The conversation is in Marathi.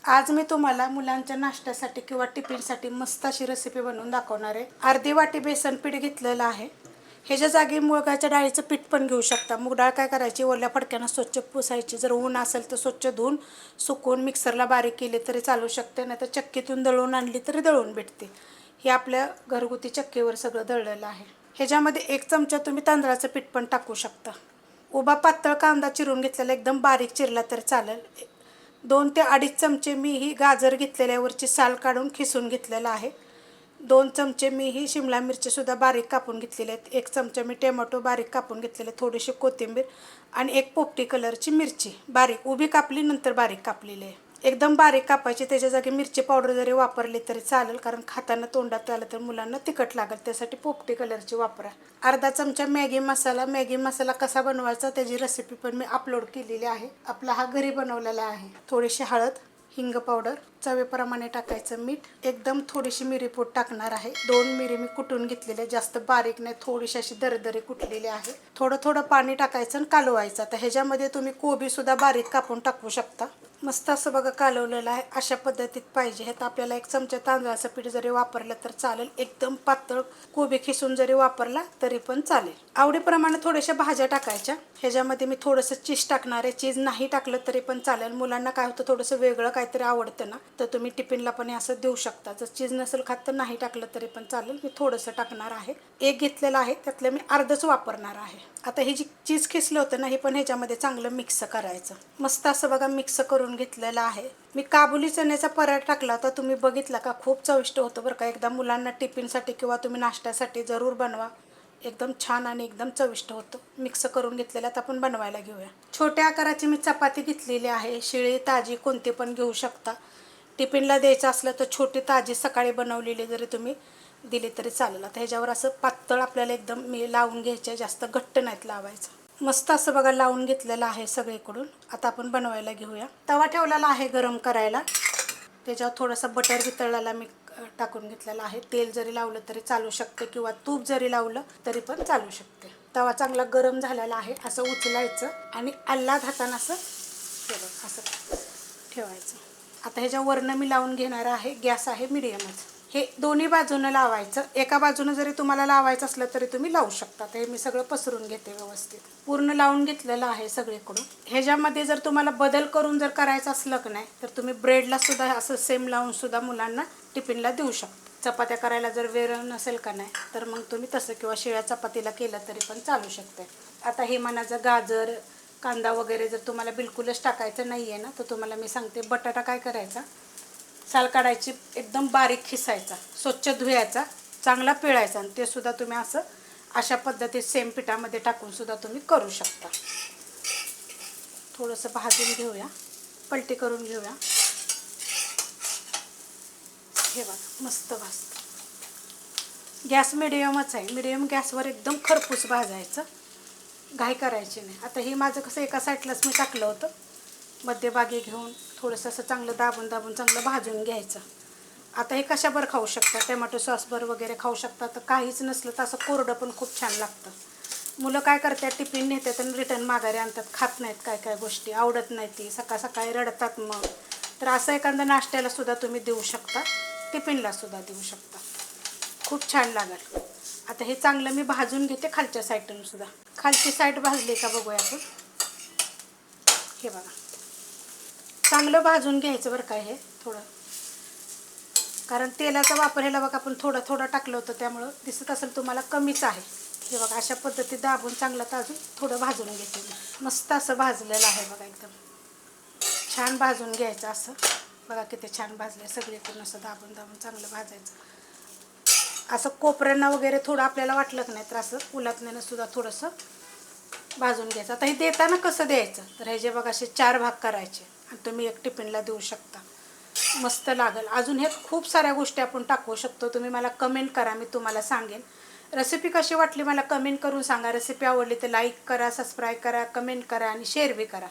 आज मी तुम्हाला मुलांच्या नाश्त्यासाठी किंवा टिफिनसाठी मस्त अशी रेसिपी बनवून दाखवणार आहे। अर्धी वाटी बेसन पीठ घेतलेलं आहे। ह्याच्या जागी मुगाच्या डाळीचं पीठ पण घेऊ शकता। मूग डाळ काय करायची, ओल्या फडक्यानं स्वच्छ पुसायची। जर ऊन असेल तर स्वच्छ धुवून सुकवून मिक्सरला बारीक केली तरी चालू शकते, नाही तर चक्कीतून दळून आणली तरी दळून भेटते। हे आपल्या घरगुती चक्कीवर सगळं दळलेलं आहे। ह्याच्यामध्ये 1 चमचा तुम्ही तांदळाचं पीठ पण टाकू शकता। उभा पातळ कांदा चिरून घेतलेला, एकदम बारीक चिरला तर चालेल। 2 ते 2.5 चमचे मी ही गाजर घेतलेल्यावरची साल काढून खिसून घेतलेला आहे। 2 चमचे मी ही शिमला मिरची सुद्धा बारीक कापून घेतलेली आहेत। 1 चमचा मी टोमॅटो बारीक कापून घेतलेले, थोडीशी कोथिंबीर आणि 1 पोपटी कलरची मिरची बारीक उभी कापली, नंतर बारीक कापलेली आहे। एकदम बारीक कापायची। त्याच्या जागी मिरची पावडर जरी वापरली तरी चालेल, कारण खाताना तोंडात आलं तर मुलांना तिखट लागेल, त्यासाठी पोपटी कलरची वापरा। अर्धा चमचा मॅगी मसाला कसा बनवायचा त्याची रेसिपी पण मी अपलोड केलेली आहे। आपला हा घरी बनवलेला आहे। थोडीशी हळद, हिंग पावडर, चवीप्रमाणे टाकायचं मीठ, एकदम थोडीशी मिरीपूड टाकणार आहे। 2 मिरी मी कुटून घेतलेले, जास्त बारीक नाही, थोडीशी अशी दरदरी कुटलेली आहे। थोडं पाणी टाकायचं आणि कालवायचं। आता ह्याच्यामध्ये तुम्ही कोबी सुद्धा बारीक कापून टाकू शकता। मस्त असं बघा कालवलेलं आहे, अशा पद्धतीत पाहिजे। हे तर आपल्याला 1 चमचा तांदळाचं पीठ जरी वापरलं तर चालेल, एकदम पातळ कोबी खिसून जरी वापरला तरी पण चालेल। आवडीप्रमाणे थोड्याशा भाज्या टाकायच्या। ह्याच्यामध्ये मी थोडंसं चीज टाकणार आहे। चीज नाही टाकलं तरी पण चालेल, मुलांना काय होतं थोडंसं वेगळं काहीतरी आवडतं ना, तर तुम्ही टिफिनला पण असं देऊ शकता। जर चीज नसेल खात तर नाही टाकलं तरी पण चालेल। मी थोडंसं टाकणार आहे। 1 घेतलेलं आहे, त्यातलं मी अर्धच वापरणार आहे। आता हे जी चीज खिसलं होतं ना, हे पण ह्याच्यामध्ये चांगलं मिक्स करायचं। मस्त असं बघा मिक्स करून घेतलेलं आहे। मी काबुली चण्याचा पराठा टाकला होता, तुम्ही बघितला का? खूप चविष्ट होतं बरं का। एकदा मुलांना टिफिनसाठी किंवा तुम्ही नाश्त्यासाठी जरूर बनवा, एकदम छान आणि एकदम चविष्ट होतं। मिक्स करून घेतलेल्यात आपण बनवायला घेऊया। छोट्या आकाराची मी चपाती घेतलेली आहे, शिळी ताजी कोणती पण घेऊ शकता। टिफिनला द्यायचं असलं तर छोटी ताजी सकाळी बनवलेली जरी तुम्ही दिली तरी चालेल। आता ह्याच्यावर असं पातळ आपल्याला एकदम मी लावून घ्यायचं, जास्त घट्ट नाहीत लावायचं। मस्त असं बघा लावून घेतलेलं आहे सगळीकडून। आता आपण बनवायला घेऊया। तवा ठेवलेला आहे गरम करायला, त्याच्यावर थोडंसं बटर वितळलेला मी टाकून घेतलेला आहे। तेल जरी लावलं तरी चालू शकते किंवा तूप जरी लावलं तरी पण चालू शकते। तवा चांगला गरम झालेला आहे, असं उचलायचं आणि आल्हाद हातानं असं असं ठेवायचं। आता ह्याच्यावरनं मी लावून घेणार आहे, गॅस आहे मीडियमच। हे दोन्ही बाजूनं लावायचं। एका बाजूनं जरी तुम्हाला लावायचं असलं तरी तुम्ही लावू शकता। तर हे मी सगळं पसरून घेते व्यवस्थित। पूर्ण लावून घेतलेलं आहे सगळीकडून। ह्याच्यामध्ये जर तुम्हाला बदल करून जर करायचं असलं की नाही, तर तुम्ही ब्रेडला सुद्धा असं सेम लावून सुद्धा मुलांना टिफिनला देऊ शकता। चपात्या करायला जर वेळ नसेल का नाही, तर मग तुम्ही तसं किंवा शिळ्या चपातीला केलं तरी पण चालू शकते। आता हे मनाचं गाजर, कांदा वगैरे जर तुम्हाला बिलकुलच टाकायचं नाही आहे ना, तर तुम्हाला मी सांगते, बटाटा काय करायचा, साल काढायची, एकदम बारीक खिसायचा, स्वच्छ धुवायचा, चांगला पिळायचा आणि ते सुद्धा तुम्ही असं अशा पद्धतीत सेम पिठामध्ये टाकून सुद्धा तुम्ही करू शकता। थोडंसं भाजून घेऊया, पलटी करून घेऊया। हे बघा मस्त भाजतं। गॅस मिडियमच आहे, मिडियम गॅसवर एकदम खरपूस भाजायचं, घाई करायची नाही। आता हे माझं कसं एका साईडलाच मी टाकलं होतं, मध्यभागी घेऊन थोडंसं असं चांगलं दाबून चांगलं भाजून घ्यायचं। आता हे कशाबर खाऊ शकता, टोमॅटो सॉसवर वगैरे खाऊ शकता। तर काहीच नसलं तर असं कोरडं पण खूप छान लागतं। मुलं काय करतात, टिफिन नेतात आणि रिटर्न माघारी आणतात, खात नाहीत काय गोष्टी, आवडत नाही ती, सकाळी रडतात मग। तर असं एखादं नाश्त्याला सुद्धा तुम्ही देऊ शकता, टिफिनला सुद्धा देऊ शकता, खूप छान लागेल। आता हे चांगलं मी भाजून घेते खालच्या साईडून सुद्धा। खालची साईड भाजली का बघूया आपण। हे बघा चांगलं भाजून घ्यायचं बरं काय, हे थोडं, कारण तेलाचा वापर ह्याला बघा आपण थोडं टाकलं होतं, त्यामुळं दिसत असेल तुम्हाला कमीच आहे। हे बघा अशा पद्धतीत दाबून चांगलं ताजून थोडं भाजून घेते मी। मस्त असं भाजलेलं आहे बघा, एकदम छान भाजून घ्यायचं असं। बघा किती छान भाजले, सगळीकडून असं दाबून चांगलं भाजायचं। असं कोपऱ्यांना वगैरे थोडं आपल्याला वाटलं की नाही, तर असं उलटण्यानं सुद्धा थोडंसं भाजून घ्यायचं। आता हे देताना कसं द्यायचं, तर ह्याचे बघा असे 4 भाग करायचे आणि तुम्ही एक टिफिनला देऊ शकता, मस्त लागेल। अजून ह्यात खूप साऱ्या गोष्टी आपण टाकू शकतो। तुम्ही मला कमेंट करा, मी तुम्हाला सांगेन। रेसिपी कशी वाटली मला कमेंट करून सांगा। रेसिपी आवडली तर लाईक करा, सबस्क्राईब करा, कमेंट करा आणि शेअर बी करा।